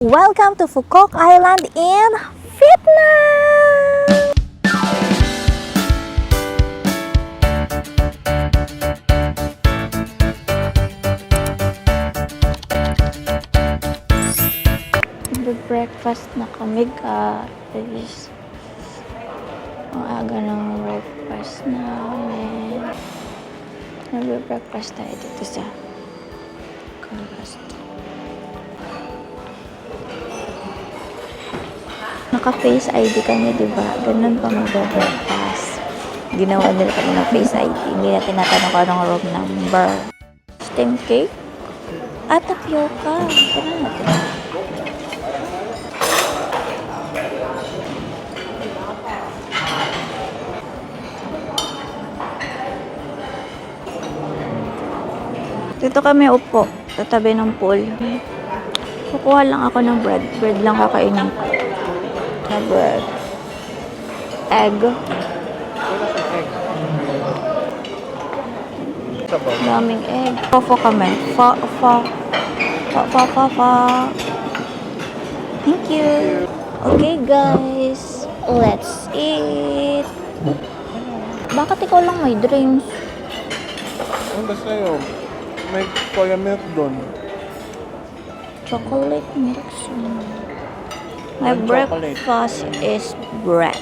Welcome to Phuoc Island in Vietnam! Breakfast na kami guys. Ang aga ng breakfast namin. Nagbe-breakfast tayo dito sa Calabas. Naka-face ID kami, diba? Ganun pa mag-breakfast. Ginawa nila kami ng face ID. Hindi na tinatanong ko anong room number. Steam cake at tapioca. Tignan natin. Dito kami upo, sa tabi ng pool. Kukuha lang ako ng bread. Bread lang kakainin ko. Na bread. Egg. Daming egg. Fo kami. Fa. Thank you. Okay guys, let's eat. Bakit ikaw lang may drinks? Ang basta yun, may soya milk doon. Chocolate milk soon. My breakfast is bread.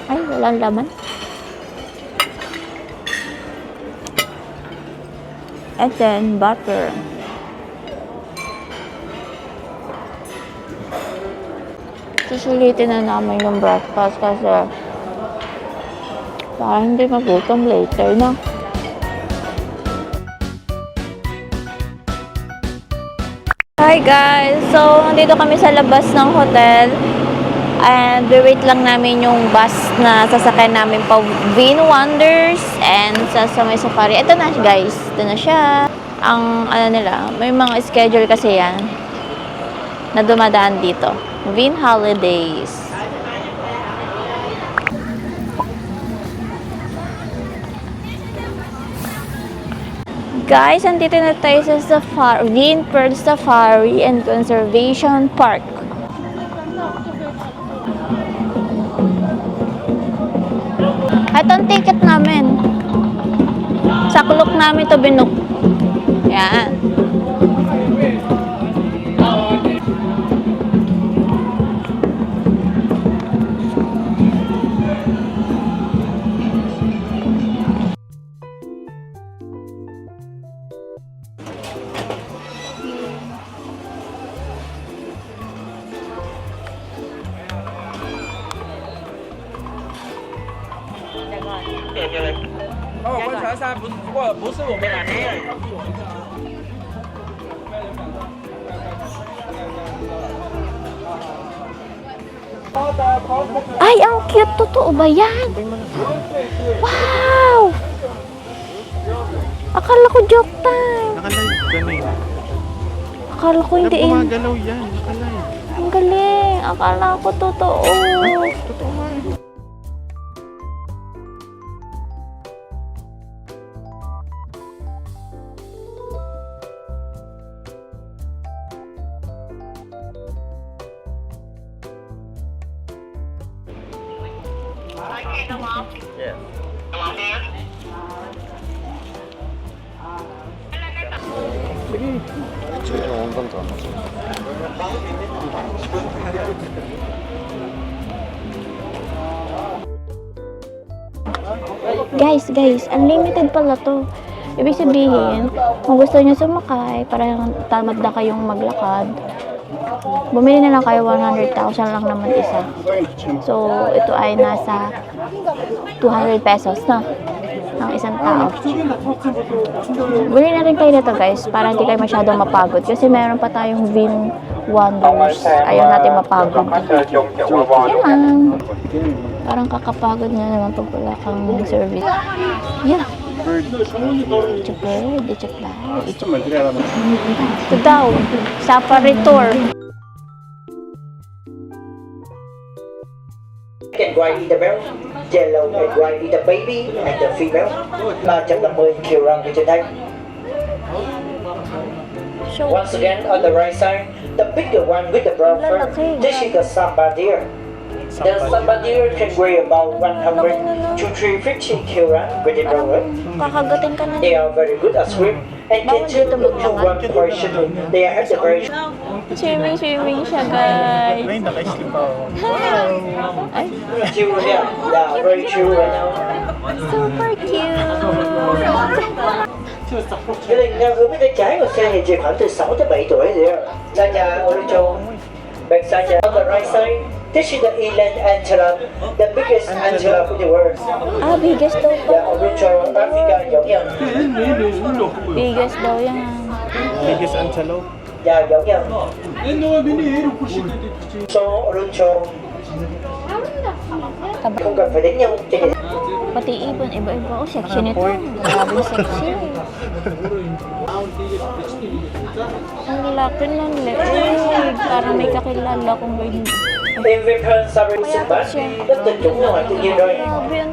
Ay, walang laman. And then butter. Susulitin na namin yung breakfast kasi para hindi magutom later na. Hi guys! So, nandito kami sa labas ng hotel and wait lang namin yung bus na sasakyan namin pa Vin Wonders and sa may safari. Ito na guys, ito na siya. Ang ano nila, may mga schedule kasi yan na dumadaan dito. Vin Holidays. Guys, andito na tayo sa Safari, Vin Pearl Safari and Conservation Park. Ito ang ticket namin. Saklok namin to binook. Yan. Ay, ang cute. Totoo ba yan? Wow! Akala ko joke time. Nakalive kami. Akala ko hindi eh. Gumagalaw yan, nakalive. Ang galing. Akala ko totoo. Totoo nga eh. Yeah. Guys, unlimited pala to. Ibig sabihin, kung gusto niyo sumakay, para tamad na kayong maglakad, bumili na lang kayo, 100,000 lang naman isa. So, ito ay nasa 200 pesos na ng isang tao. Bili na rin kayo nito guys, para hindi kayo masyadong mapagod. Kasi meron pa tayong Vin Wonders. Ayaw natin mapagod. Yan lang. Parang kakapagod na naman pag wala kang service. Yeah. Ito daw, safari tour. And white is the male, yellow and white is the baby and the female. 350 kg today. So Once again, on the right side, the bigger one with the brown fur, this is the Samba deer. The Samba deer can weigh about 100 to 350 kg with the rower. kakagatin ka na. They are very good at swim and can turn into one portion. They are at the very Swimming siya, guys. Ay, naka-slip ako. Ay, chill, yeah, very chill right now. super cute. Cái linh ở bên tay trái của xe thì chỉ khoảng từ 6 tới 7 tuổi rồi. Sanya Oricho, backside on the right side. This is the eland antelope, the biggest antelope in the world. Ah, biggest daw pa. Yeah, Oricho, Africa, giống nhau. Biggest daw yan. Biggest antelope. Yeah, giống nhau. So, Oricho, không cần phải đánh nhau trên này. Pati ibon, iba-iba. Oh, sexy nito. Grabe sexy. Ang laki ng leeg. Parang may kakilala kong ganyan. Invictus Sabrina Simba, rất tình chủng ngoài tự nhiên rồi.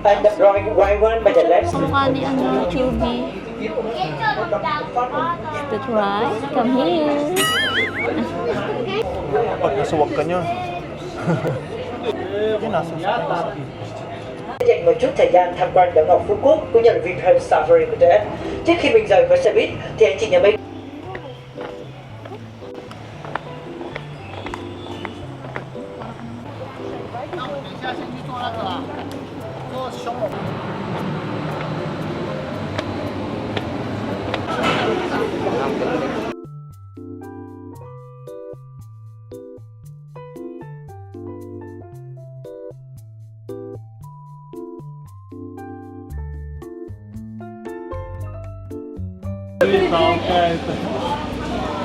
And the bright white one by the left. Kamukha ni Chubby. That's right. Come here. Oh, nasuwag ka niya. Yun, nasa Dành một chút thời gian tham quan đảo ngọc Phú Quốc cũng như là Vinpearl Safari của tụi em. Trước khi mình rời khỏi xe buýt thì anh chị nhà mình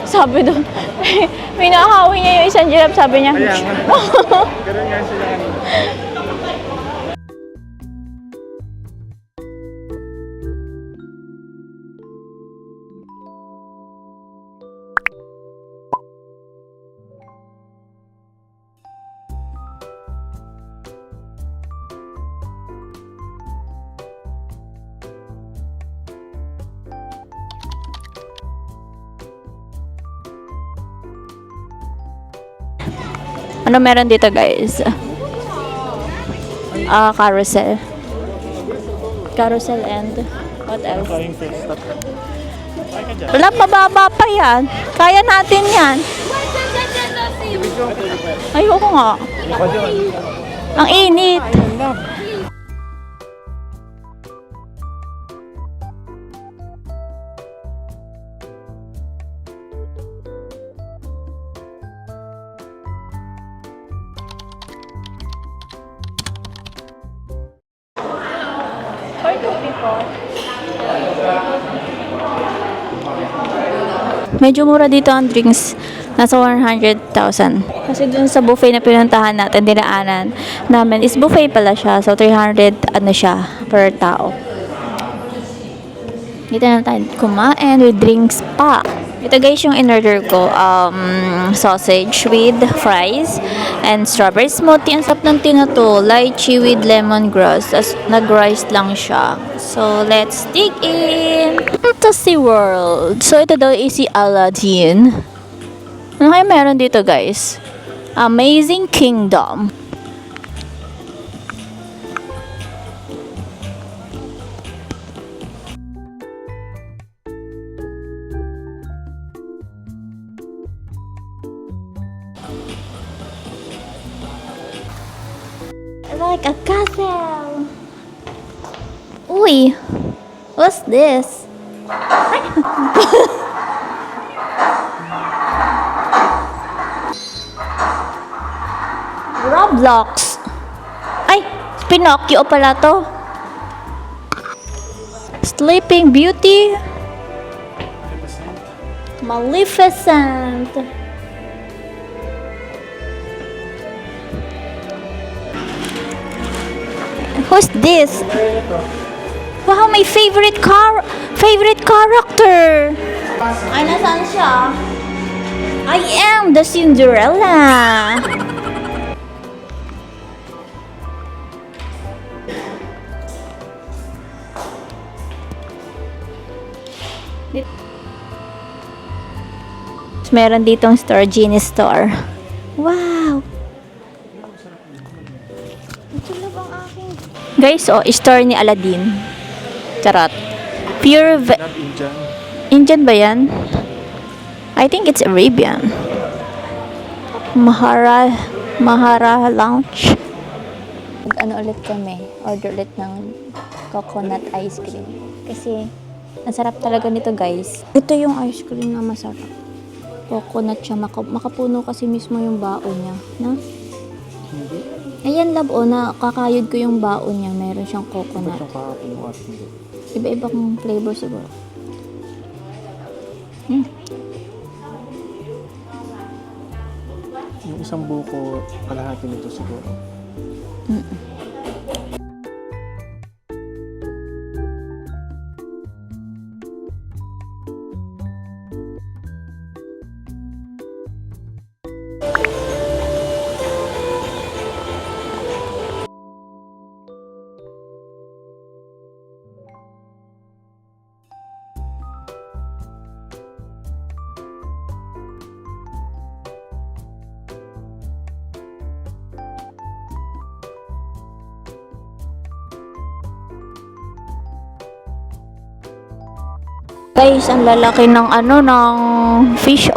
Sabi doon, may nakahawi niya yung isang giraffe, sabi niya. Kaya nga. Ganun nga sila kanina. Ano meron dito, guys? Carousel. Carousel and what else? Flying fish. Ay ka dyan. Wala, mababa pa yan. Kaya natin yan. Ayoko nga. Ang init. For two people. Medyo mura dito ang drinks. Nasa 100,000. Kasi dun sa buffet na pinuntahan natin, dinaanan namin, is buffet pala siya. So, 300 ano siya per tao. Dito na tayo kumain with drinks pa. Ito guys yung in-order ko. Sausage with fries and strawberry smoothie. Ang sarap ng tinato. Lychee with lemongrass. As nag-rice lang siya. So, let's dig in. Fantasy World. So, ito daw is si Aladdin. Ano kaya meron dito guys? Amazing Kingdom. Like a castle. Uy, what's this? Roblox. Ay, Pinocchio pala to. Sleeping Beauty. Maleficent. Who's this? Wow, my favorite character. Ay, nasaan siya? I am the Cinderella. meron ditong store, Genie Store. Wow! Ito lang ang aking... Guys, store ni Aladdin. Charot. Pure Not Indian. Indian ba yan? I think it's Arabian. Mahara Lounge. Ano ulit kami? Order ulit ng coconut ice cream. Kasi, ang sarap talaga nito guys. Ito yung ice cream na masarap. Coconut siya. Makapuno kasi mismo yung baon niya. Na? Hindi. Ayan love, nakakayod ko yung baon niya. Meron siyang coconut. Ito kahapon yung at hindi. Iba-ibang flavor siguro. Yung isang buko, kalahati nito siguro. Guys, ang lalaki ng ng fish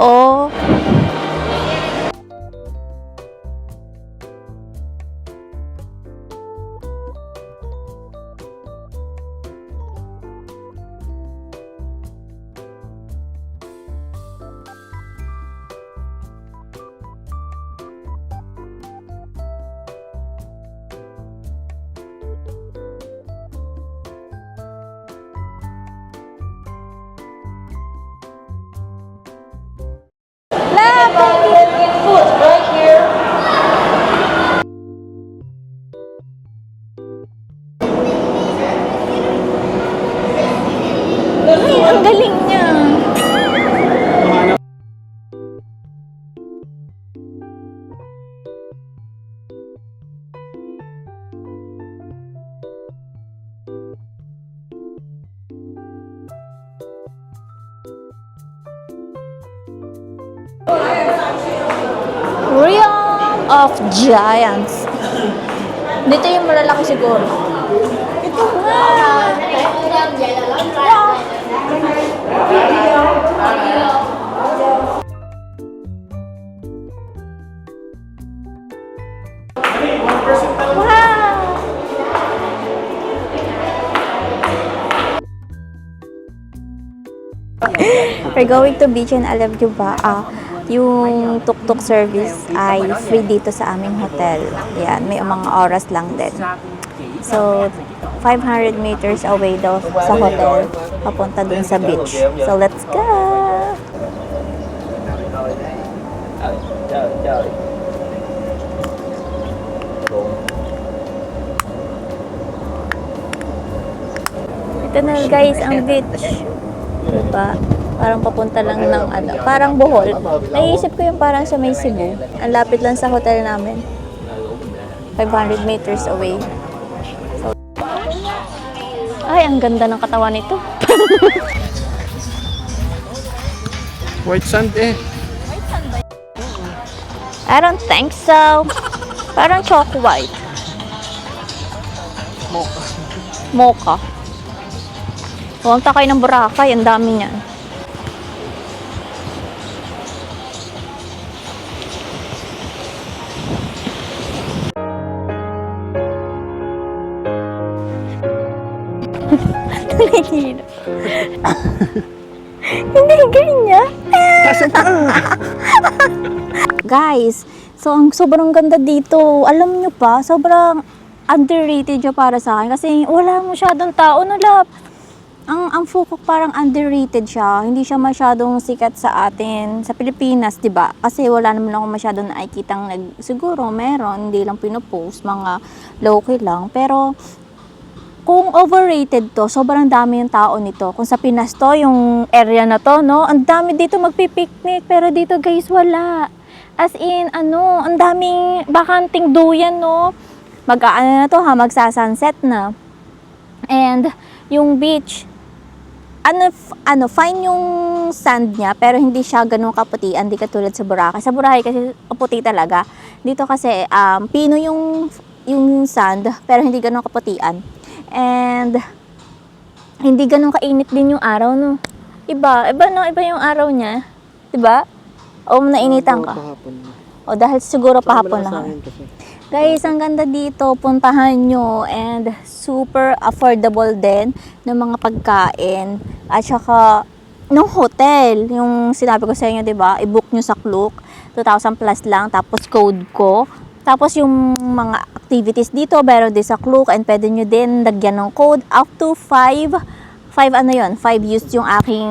Food right here. Ay, ang galing niya. Realm of Giants. Dito yung malalaki siguro. Ito nga. Wow. We're going to beach and alam nyo ba, yung tuk-tuk service ay free dito sa aming hotel. Yan, may mga oras lang din. So, 500 meters away daw sa hotel, papunta dun sa beach. So, let's go! Ito na guys, ang beach. Diba? Parang papunta lang ng parang Bohol. Naiisip ko yung parang sa may Cebu. Ang lapit lang sa hotel namin. 500 meters away. So, ay, ang ganda ng katawan nito. White sand eh. I don't think so. Parang chalk white. Mocha. Mocha. Huwag takay ng Boracay. Ang dami niyan. Hindi ganyan. Guys, so ang sobrang ganda dito. Alam nyo pa, sobrang underrated siya para sa akin kasi wala masyadong tao na lap. Ang Phuket parang underrated siya. Hindi siya masyadong sikat sa atin sa Pilipinas, 'di ba? Kasi wala naman ako masyadong nakikitang siguro meron, hindi lang pinopost, mga low-key lang. Pero kung overrated to, sobrang dami yung tao nito. Kung sa Pinas to, yung area na to, no? Ang dami dito magpipiknik, pero dito guys, wala. As in, ang daming bakanting duyan, no? Mag-aano na to ha, magsasunset na. And yung beach, fine yung sand niya, pero hindi siya ganun kaputian, hindi katulad sa Boracay. Sa Boracay kasi puti talaga. Dito kasi pino yung sand, pero hindi ganun kaputian. And hindi ganun kainit din yung araw, no. Iba yung araw niya, 'di ba? O nainitan ka? O dahil siguro pahapon lang. Guys, ang ganda dito, puntahan nyo, and super affordable din ng mga pagkain at saka ng hotel. Yung sinabi ko sa inyo, 'di ba? I-book nyo sa Klook, 2,000 plus lang, tapos code ko. Tapos yung mga activities dito, meron din sa Klook, and pwede nyo din lagyan ng code up to 5 use yung aking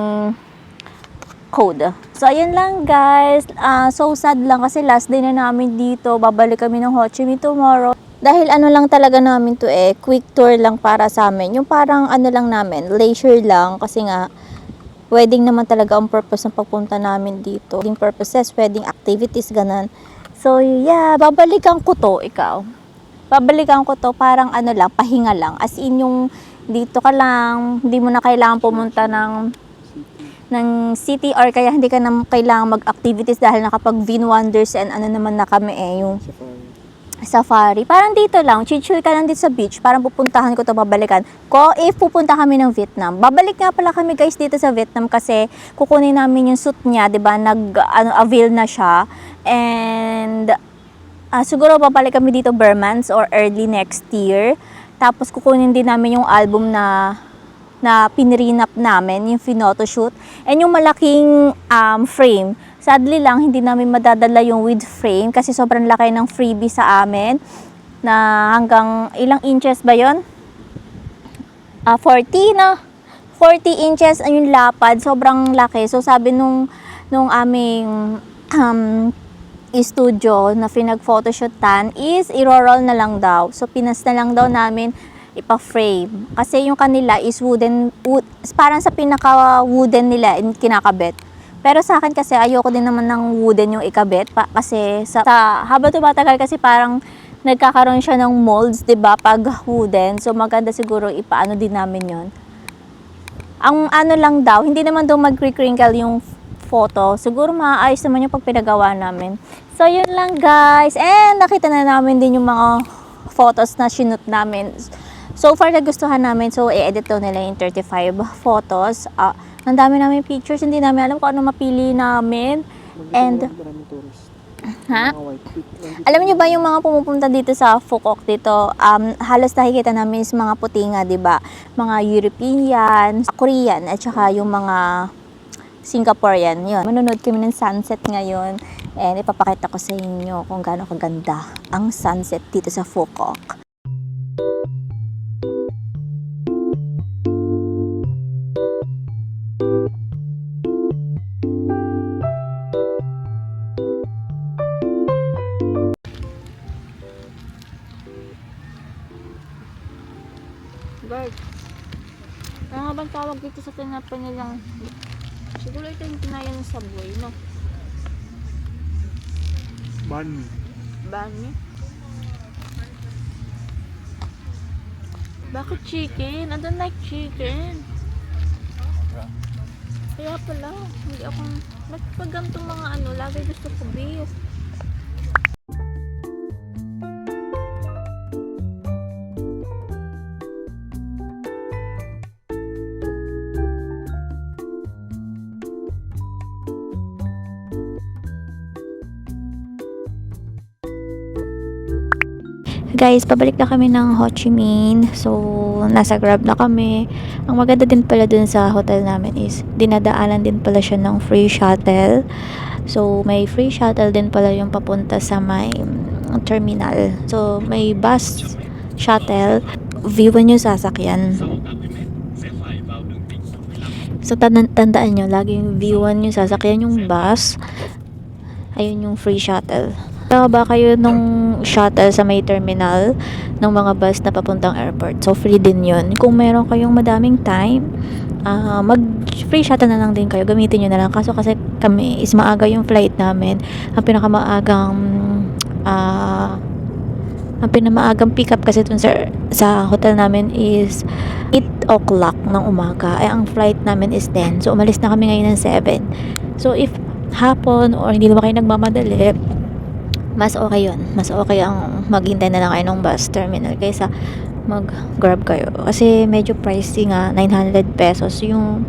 code. So, ayun lang guys. So sad lang kasi last day na namin dito. Babalik kami ng Ho Chi Minh tomorrow. Dahil ano lang talaga namin to quick tour lang para sa amin. Yung parang ano lang namin, leisure lang. Kasi nga, wedding naman talaga ang purpose ng pagpunta namin dito. Wedding purposes, wedding activities, ganun. So, yeah, babalikan ko to, ikaw. Babalikan ko to, parang ano lang, pahinga lang. As in yung dito ka lang, hindi mo na kailangan pumunta ng city or kaya hindi ka na kailangan mag-activities dahil nakapag Vin Wonders and ano naman na kami yung safari. Parang dito lang, chill ka lang dito sa beach. Parang pupuntahan ko to, babalikan ko if pupunta kami ng Vietnam. Babalik nga pala kami guys dito sa Vietnam kasi kukunin namin yung suit niya, 'di ba? Avail na siya. And siguro babalik kami dito Burmans or early next year. Tapos kukunin din namin yung album na pinrinap namin, yung photoshoot, and yung malaking frame. Sadly lang, hindi namin madadala yung with frame kasi sobrang laki ng freebie sa amin na hanggang ilang inches ba yon? 40 na. 40 inches ang yung lapad, sobrang laki. So sabi nung aming studio na pinag-photoshootan is i-roll na lang daw. So pinas na lang daw namin ipa-frame. Kasi yung kanila is wooden, parang sa pinaka-wooden nila kinakabit. Pero sa akin kasi ayoko din naman ng wooden yung ikabit kasi habang tumatagal kasi parang nagkakaroon siya ng molds, 'di ba, pag wooden. So maganda siguro ipaano din namin 'yon. Ang ano lang daw, hindi naman daw mag-crinkle yung photo. Siguro maayos naman yung pag pinagawa namin. So yun lang guys. And nakita na namin din yung mga photos na shoot namin. So far nagustuhan namin. So i-edit daw nila yung 35 photos. Ang dami namin pictures. Hindi namin alam kung ano mapili namin. And alam niyo ba yung mga pumupunta dito sa Phu Quoc dito, halos nakikita namin is mga puti nga, 'di ba? Mga European, Korean, at saka yung mga Singaporean. Yun. Manonood kami ng sunset ngayon. And ipapakita ko sa inyo kung gaano kaganda ang sunset dito sa Phu Quoc. Guys, ano nga bang tawag dito sa tinapay nilang? Siguro ito yung kinaya ng Subway, no? Banh mi. Banh mi? Bakit chicken? I don't like chicken. Kaya pala, hindi ako, pag ganitong mga ano, lagi gusto ko beef. Guys, pabalik na kami ng Ho Chi Minh. So, nasa Grab na kami. Ang maganda din pala dun sa hotel namin is dinadaanan din pala siya ng free shuttle. So, may free shuttle din pala yung papunta sa may terminal. So, may bus shuttle. Viewan yung sasakyan. So, tandaan nyo, laging viewan yung sasakyan yung bus. Ayun yung free shuttle. Ba kayo nung shuttle sa may terminal ng mga bus na papuntang airport. So, free din yun. Kung meron kayong madaming time, mag-free shuttle na lang din kayo. Gamitin nyo na lang. Kaso kasi kami is maaga yung flight namin. Ang pinamaagang pick up kasi dun sa hotel namin is o'clock ng umaga. Ay, ang flight namin is 10. So, umalis na kami ngayon ng 7. So, if hapon or hindi naman kayo nagmamadali, mas okay yun. Mas okay ang maghintay na lang kayo ng bus terminal kaysa mag-grab kayo. Kasi medyo pricey nga, 900 pesos yung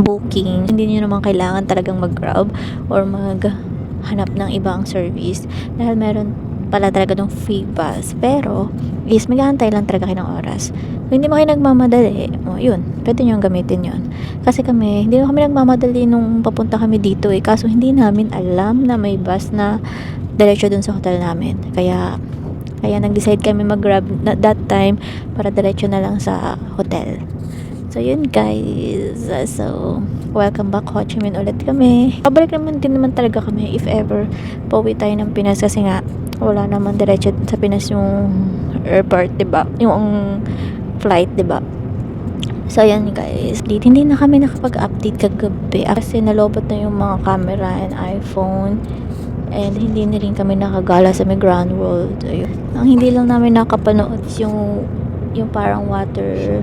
booking. Hindi nyo naman kailangan talagang mag-grab or maghanap ng ibang service dahil meron pala talaga ng free bus. Pero is maghahantay lang talaga kayo ng oras. Kung hindi mo kayo nagmamadali, yun, pwede nyo gamitin yun. Kasi kami, hindi na kami nagmamadali nung papunta kami dito kaso hindi namin alam na may bus na diretso dun sa hotel namin. Kaya nag-decide kami mag-grab that time para diretso na lang sa hotel. So, yun guys. So, welcome back Ho Chi Minh ulit kami. Pabalik naman din naman talaga kami if ever pauwi tayo ng Pinas kasi nga wala naman diretso sa Pinas yung airport, diba? Yung flight, diba? So, yan guys. Hindi na kami nakapag-update kagabi kasi nalobot na yung mga camera and iPhone. And hindi na rin kami nakagala sa may Grand World. Ayun. Ang hindi lang namin nakapanood yung parang water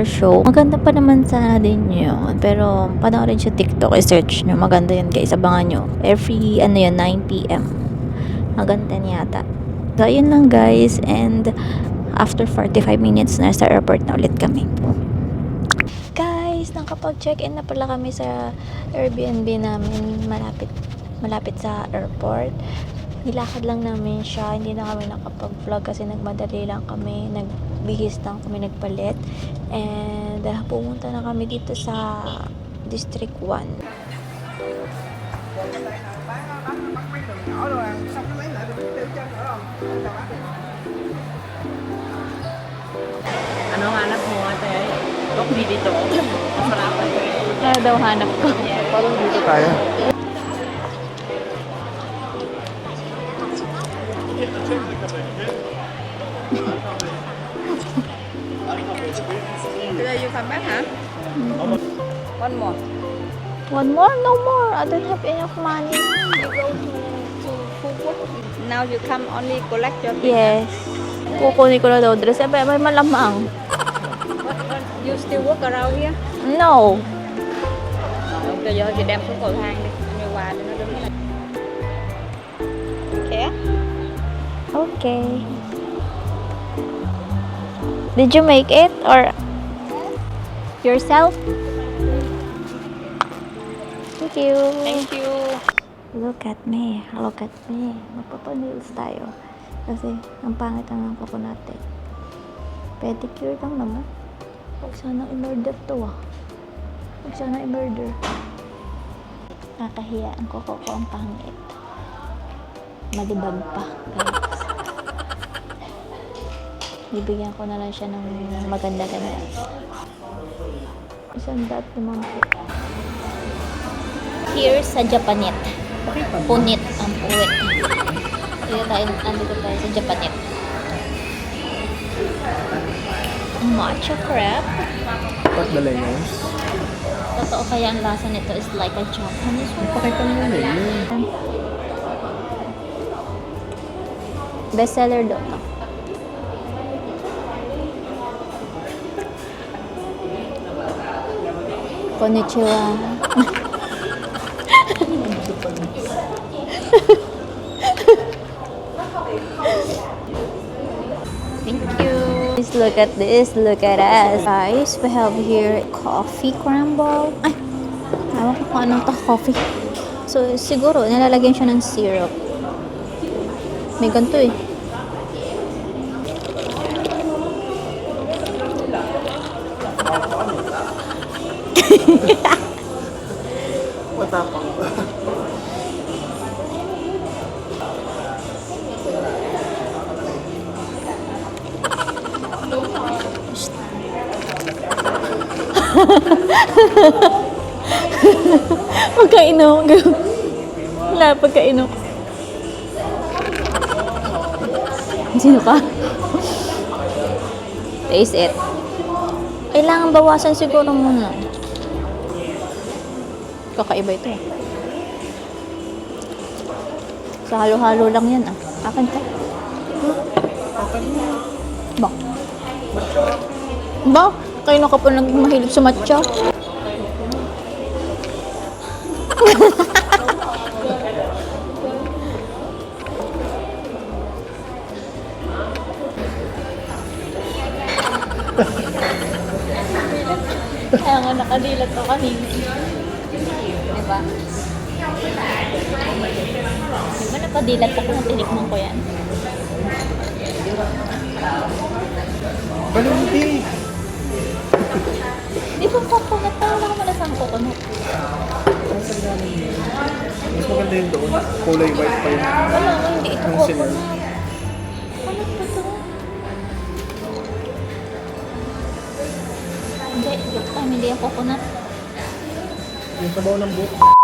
show. Maganda pa naman sana din yun. Pero panoorin siya TikTok. I-search nyo. Maganda yun guys. Abangan nyo. Every 9 p.m. Maganda niyata. So, yun lang guys. And after 45 minutes nasa airport na ulit kami. Guys, nakapag-check-in na pala kami sa Airbnb namin malapit sa airport. Nilakad lang namin siya. Hindi na kami nakapag-vlog kasi nagmadali lang kami. Nagbihis lang kami, nagpalit. And pumunta na kami dito sa District 1. Ano hanap mo ate? Look me dito. Masarapan ko. Ano daw hanap ko? Parang dito tayo. Today you come back, huh? One more. One more? No more. I don't have enough money. You go to Phu Quoc. Now you come only collect your things. Yes. Kukunin ko na daw dress. May malamang. What, you still work around here? No. Bây giờ chị đem xuống cầu thang đi. Như quà thì nó đứng đây. Okay. Okay. Did you make it or yourself? Thank you. Thank you. Look at me. Look at me. Magpapanails tayo. Kasi ang pangit ang kuko natin. Pedicure lang naman. Huwag sana i-murder to Huwag sana i-murder. Nakahiya ang kuko ko. Ang pangit. Malibag pa. Guys. Bibigyan ko na lang siya ng maganda-ganda. Isang daat naman po. Here sa Japanette. Punit ang puwet. Andito tayo sa Japanette. Matcha crepe. Ba't dala niya? Totoo kaya ang lasa nito is like a Japanese one? Pakita mo yun. Bestseller daw to. Konnichiwa. Thank you. Please look at this. Look at us. Guys, we have here coffee crumble. Ay, ewan ko kung anong to coffee. So, siguro, nilalagyan siya ng syrup. May ganito eh. Matapang. Pagkainom. Wala, pagkainom. Sino ka? Taste it. Kailangan bawasan siguro muna. Kakaiba ito. Sa halo-halo lang yan Akin ka. Ba? Ba? Kayo na ka pa nagmahilig sa matcha? Kaya nga nakadilat ko kanina. Diba? Diba nakadilat ako nung tinikman ko yan? Balindi! Di ba coconut? Parang ako malasang coconut. Mas maganda yun doon. Kulay white pa yun. Wala nga, hindi ito Ang sinel. coconut. Ano ba ito? Hindi, hindi yung coconut. Yung sabaw ng buhok.